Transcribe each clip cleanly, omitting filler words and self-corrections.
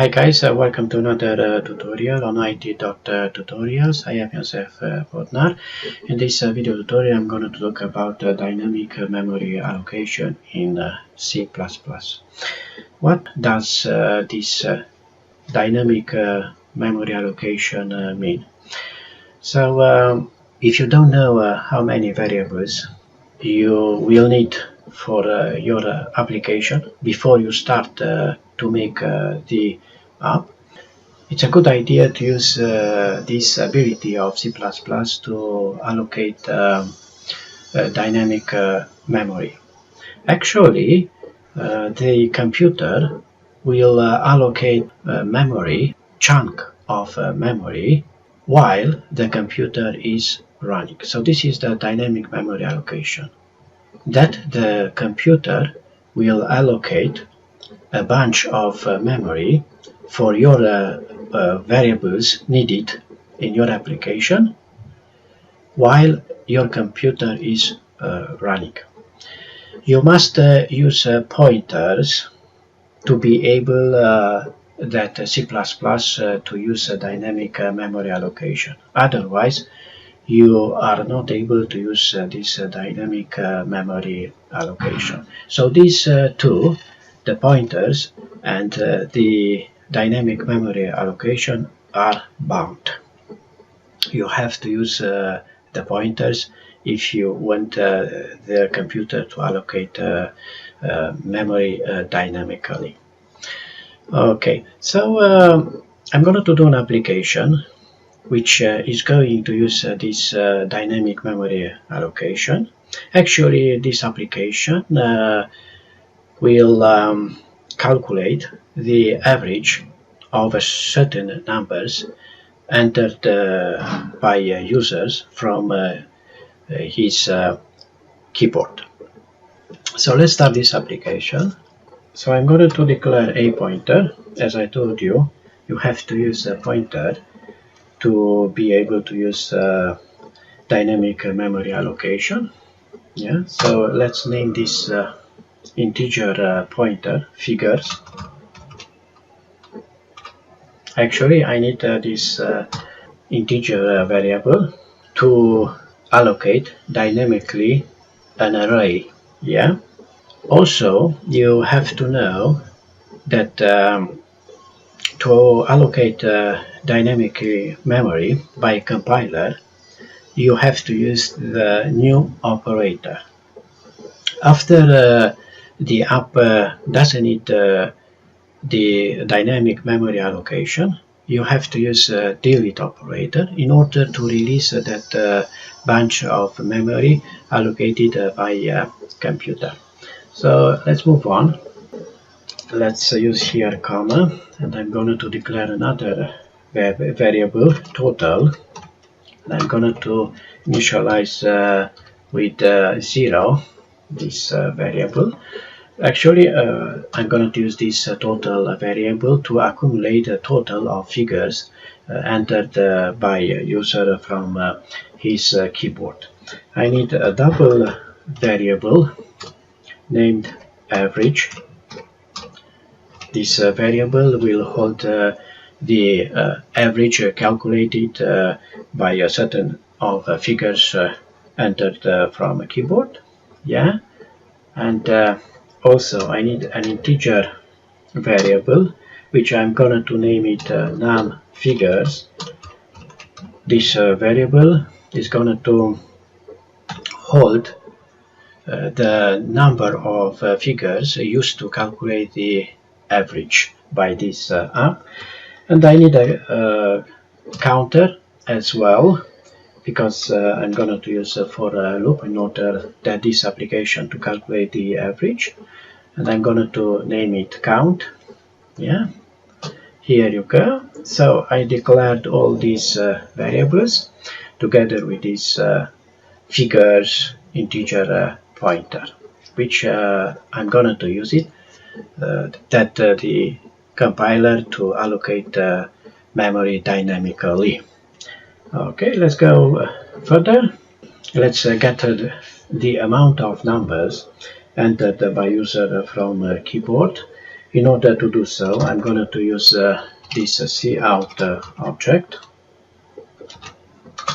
Hi guys, welcome to another tutorial on IT Tutorials. I am Josef Bodnar. In this video tutorial I'm going to talk about dynamic memory allocation in C++. What does this dynamic memory allocation mean? So if you don't know how many variables you will need for your application before you start to make the app, it's a good idea to use this ability of C++ to allocate dynamic memory. Actually, the computer will allocate memory, chunk of memory, while the computer is running. So this is the dynamic memory allocation. That the computer will allocate a bunch of memory for your variables needed in your application while your computer is running. You must use pointers to be able that C++ to use a dynamic memory allocation. Otherwise, you are not able to use this dynamic memory allocation. So these two, the pointers and the dynamic memory allocation, are bound. You have to use the pointers if you want the computer to allocate memory dynamically. Okay, so I'm going to do an application which is going to use this dynamic memory allocation. Actually, this application will calculate the average of certain numbers entered by users from his keyboard. So let's start this application. So I'm going to declare a pointer. As I told you, you have to use a pointer to be able to use dynamic memory allocation. Yeah, so let's name this integer pointer figures. Actually, I need this integer variable to allocate dynamically an array. Yeah. Also, you have to know that to allocate dynamic memory by compiler, you have to use the new operator. After the app doesn't need the dynamic memory allocation, you have to use delete operator in order to release that bunch of memory allocated by computer. So let's move on. Let's use here comma, and I'm going to declare another variable total. And I'm going to initialize with 0 this variable. Actually, I'm going to use this total variable to accumulate a total of figures entered by a user from his keyboard. I need a double variable named average. This variable will hold the average calculated by a certain of figures entered from a keyboard. Yeah, and also I need an integer variable which I'm going to name it num figures. This variable is going to hold the number of figures used to calculate the average by this app, and I need a counter as well, because I'm going to use for a loop in order that this application to calculate the average, and I'm going to name it count. Yeah, here you go. So I declared all these variables together with this figures integer pointer, which I'm going to use it that the compiler to allocate memory dynamically. Okay, let's go further. Let's get the amount of numbers entered by user from keyboard In order to do so, I'm going to use this cout object.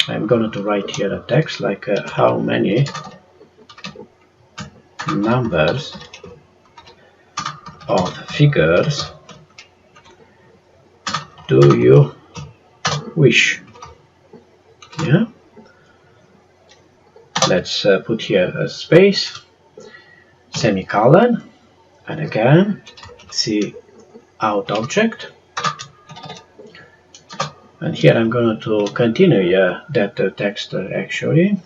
I'm going to write here a text like how many numbers of figures do you wish? Yeah. Let's put here a space, semicolon, and again cout object. And here I'm going to continue that text actually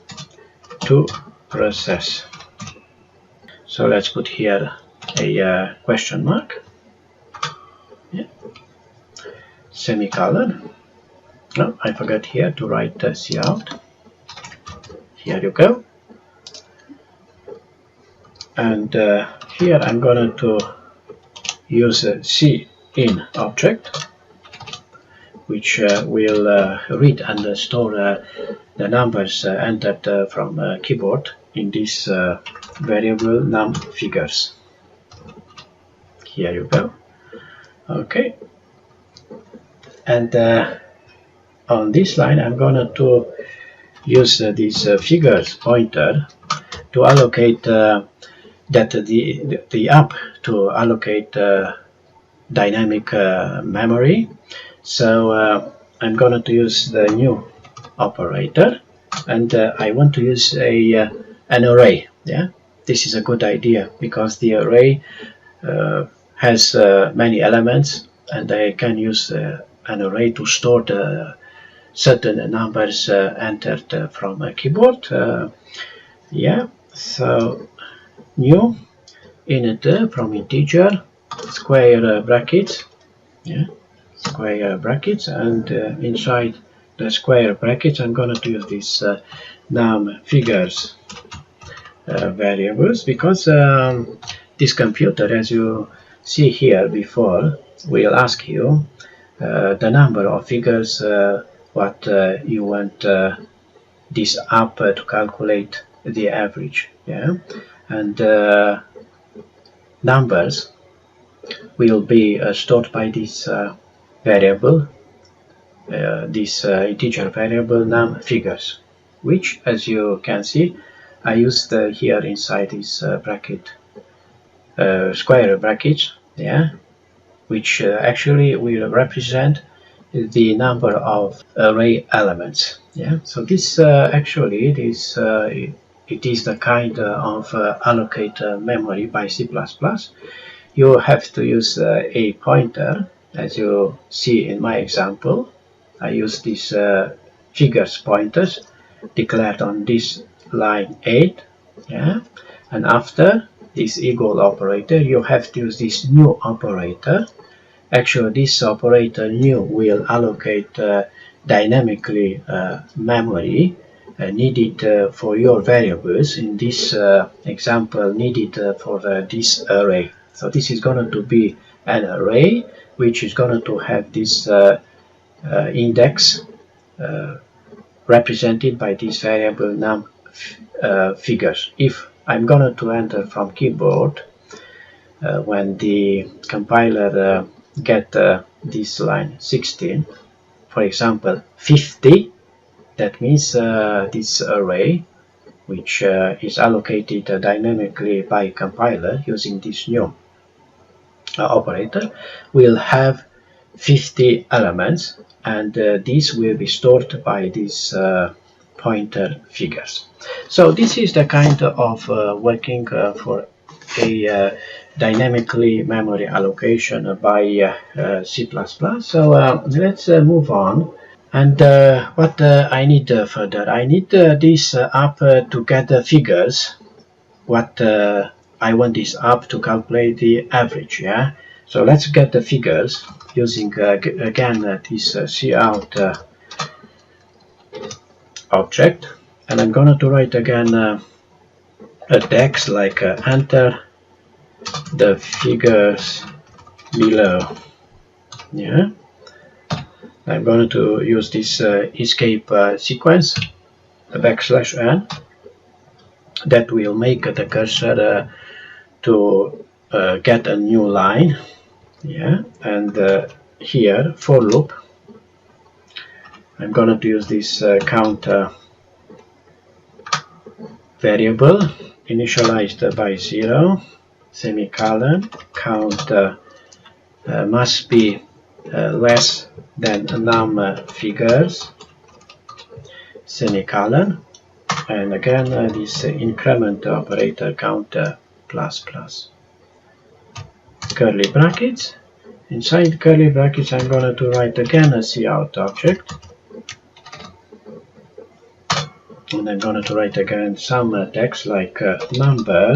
to process. So let's put here a question mark, yeah. Semicolon. No, I forgot here to write cout. Here you go. And here I'm going to use a cin object, which will read and store the numbers entered from keyboard in this variable num figures. Here you go. Okay. And on this line I'm going to use this figures pointer to allocate the app to allocate dynamic memory. So I'm going to use the new operator, and I want to use an array. Yeah, this is a good idea because the array has many elements, and I can use an array to store the certain numbers entered from a keyboard. Yeah, so new init from integer square brackets. Yeah, square brackets, and inside the square brackets I'm going to use this num figures variables, because this computer, as you see here before, will ask you the number of figures what you want this app to calculate the average. Yeah, and numbers will be stored by this variable, this integer variable num figures, which, as you can see, I used here inside this bracket, square brackets, yeah, which actually will represent the number of array elements. Yeah, so this actually this it is the kind of allocate memory by C++. You have to use a pointer, as you see in my example. I use these figures pointers declared on this line 8, yeah, and after this equal operator you have to use this new operator. Actually, this operator new will allocate dynamically memory needed for your variables, in this example needed for this array. So this is going to be an array which is going to have this index represented by this variable num figures. If I'm going to enter from keyboard, when the compiler get this line 16, for example 50, that means this array, which is allocated dynamically by compiler using this new operator, will have 50 elements, and these will be stored by these pointer figures. So this is the kind of working for a dynamically memory allocation by C++. So let's move on. And what I need further, I need this app to get the figures what I want this app to calculate the average. Yeah, so let's get the figures using again this cout object, and I'm going to write again a text like enter the figures below. Yeah, I'm going to use this escape sequence, a \n, that will make the cursor to get a new line. Yeah, and here for loop I'm going to use this count variable initialized by 0, semicolon, count must be less than num figures, semicolon, and again this increment operator count plus plus, curly brackets. Inside curly brackets I'm going to write again a cout object, and I'm going to write again some text like number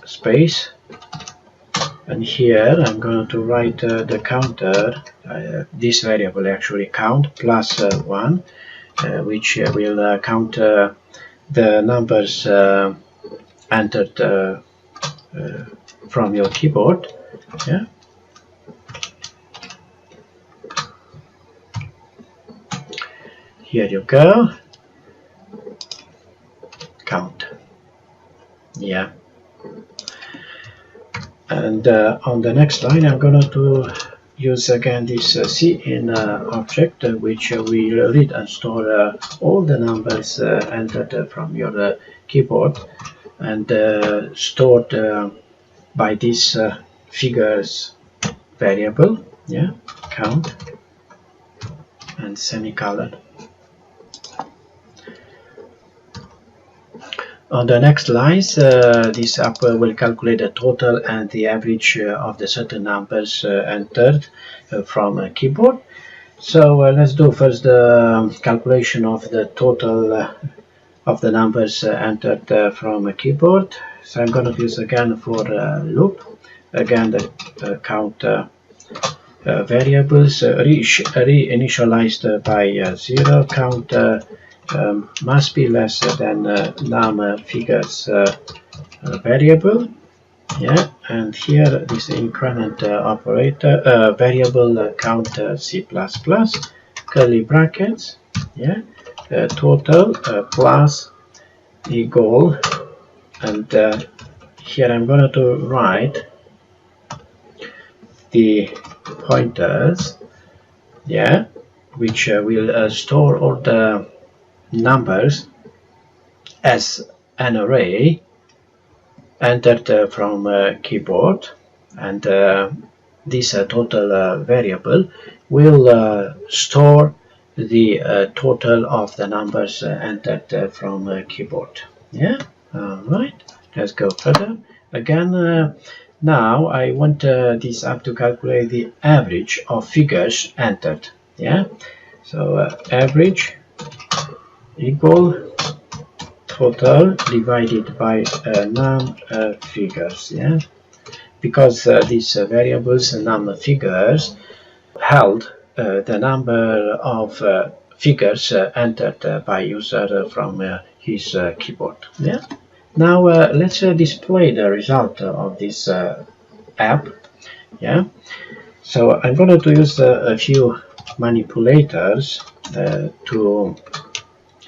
space, and here I'm going to write the counter, this variable actually count plus 1, which will count the numbers entered from your keyboard. Yeah. Here you go. Count. Yeah. And on the next line I'm going to use again this cin object, which will read and store all the numbers entered from your keyboard and stored by this figures variable. Yeah, count and semicolon. On the next lines, this app will calculate the total and the average of the certain numbers entered from a keyboard. So let's do first the calculation of the total of the numbers entered from a keyboard. So I'm going to use again for loop, again the count variables re-initialized by 0, count must be less than num figures variable. Yeah, and here this increment operator variable count C++, curly brackets. Yeah, total plus equal, and here I'm going to write the pointers. Yeah, which will store all the numbers as an array entered from keyboard, and this total variable will store the total of the numbers entered from keyboard. Yeah, alright, let's go further. Again, now I want this app to calculate the average of figures entered. Yeah, so average equal total divided by num figures. Yeah, because these variables num figures held the number of figures entered by user from his keyboard. Yeah. Now let's display the result of this app. Yeah. So I'm going to use a few manipulators to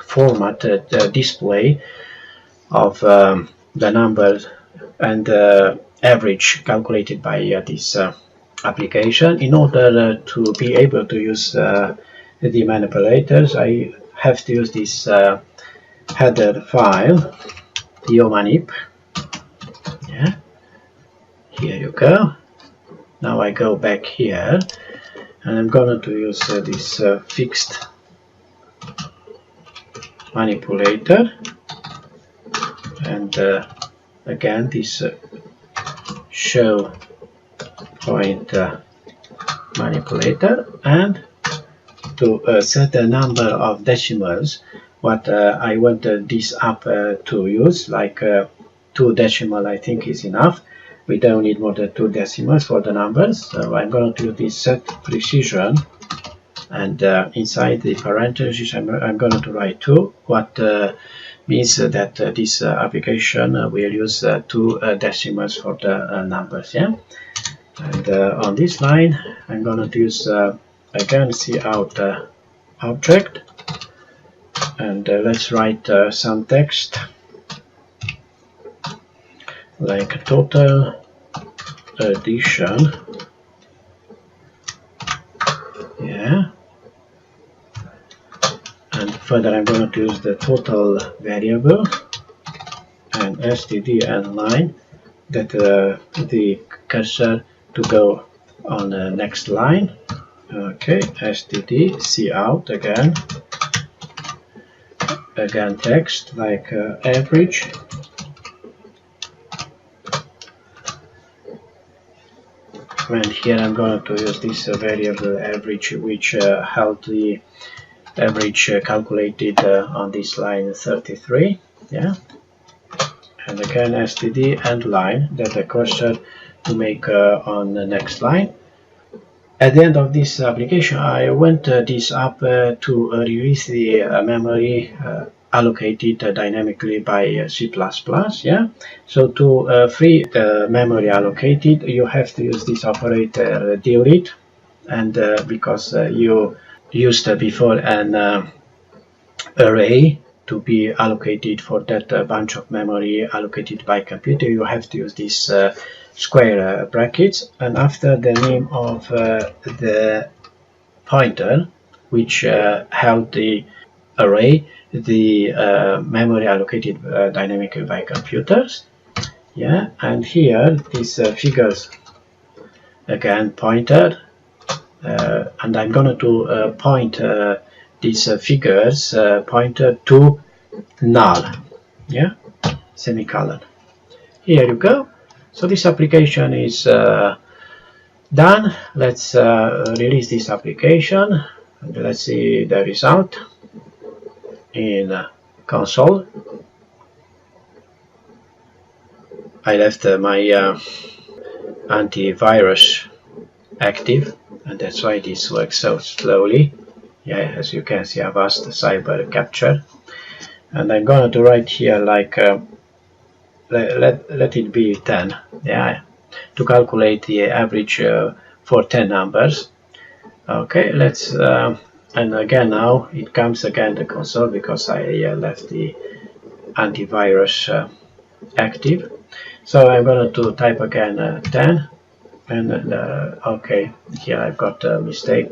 format the display of the numbers and average calculated by this application. In order to be able to use the manipulators, I have to use this header file, manip. Yeah, here you go. Now I go back here, and I'm going to use this fixed manipulator, and again this show point manipulator, and to set the number of decimals what I want this app to use, like 2 decimal I think is enough. We don't need more than 2 decimals for the numbers, so I'm going to do this set precision, and inside the parentheses I'm going to write 2, what means that this application will use 2 decimals for the numbers. Yeah, and on this line I'm going to use again cout object, and let's write some text like total addition. Yeah, and further I'm going to use the total variable and std and line, that the cursor to go on the next line. Okay, std cout again text like average, and here I'm going to use this variable average, which held the average calculated on this line 33. Yeah, and again std and line, that the cursor to make on the next line. At the end of this application, I went this up to release the memory allocated dynamically by C++. Yeah, so to free the memory allocated, you have to use this operator delete, and because you used before an array to be allocated for that bunch of memory allocated by computer, you have to use this square brackets, and after the name of the pointer which held the array, the memory allocated dynamically by computers. Yeah, and here these figures again pointer, and I'm going to point these figures pointer to null. Yeah, semicolon. Here you go. So this application is done. Let's release this application and let's see the result in console. I left my antivirus active, and that's why this works so slowly. Yeah, as you can see, Avast cyber capture, and I'm going to write here like let it be 10. Yeah, to calculate the average for 10 numbers. Okay, let's and again now it comes again the console because I left the antivirus active. So I'm going to type again 10, and okay, here I've got a mistake.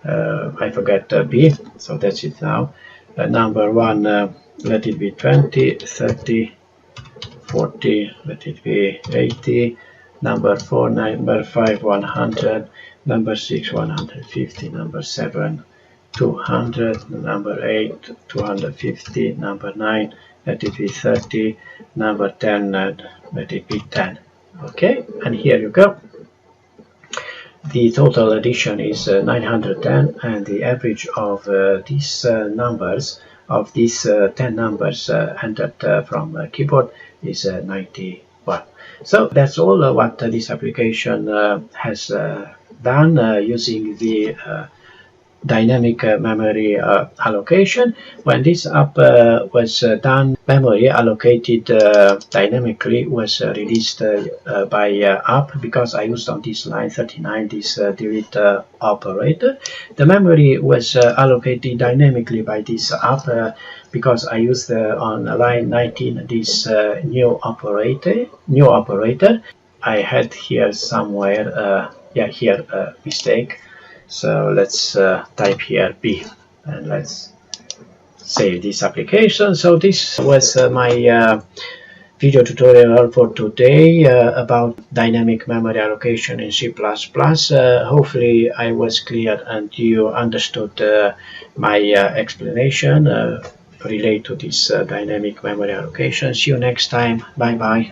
I forget B, so that's it now. Number 1, let it be 20, 30, 40, let it be 80, number 4, number 5, 100, number 6, 150, number 7, 200, number 8, 250, number 9, let it be 30, number 10, let it be 10. Okay, and here you go. The total addition is 910, and the average of these numbers, of these 10 numbers entered from keyboard, is 91. So that's all what this application has done using the dynamic memory allocation. When this app was done, memory allocated dynamically was released by app, because I used on this line 39 this delete operator. The memory was allocated dynamically by this app because I used on line 19 this new operator. I had here somewhere yeah, here a mistake. So let's type here B, and let's save this application. So this was my video tutorial for today about dynamic memory allocation in C++. Hopefully I was clear and you understood my explanation related to this dynamic memory allocation. See you next time. Bye bye.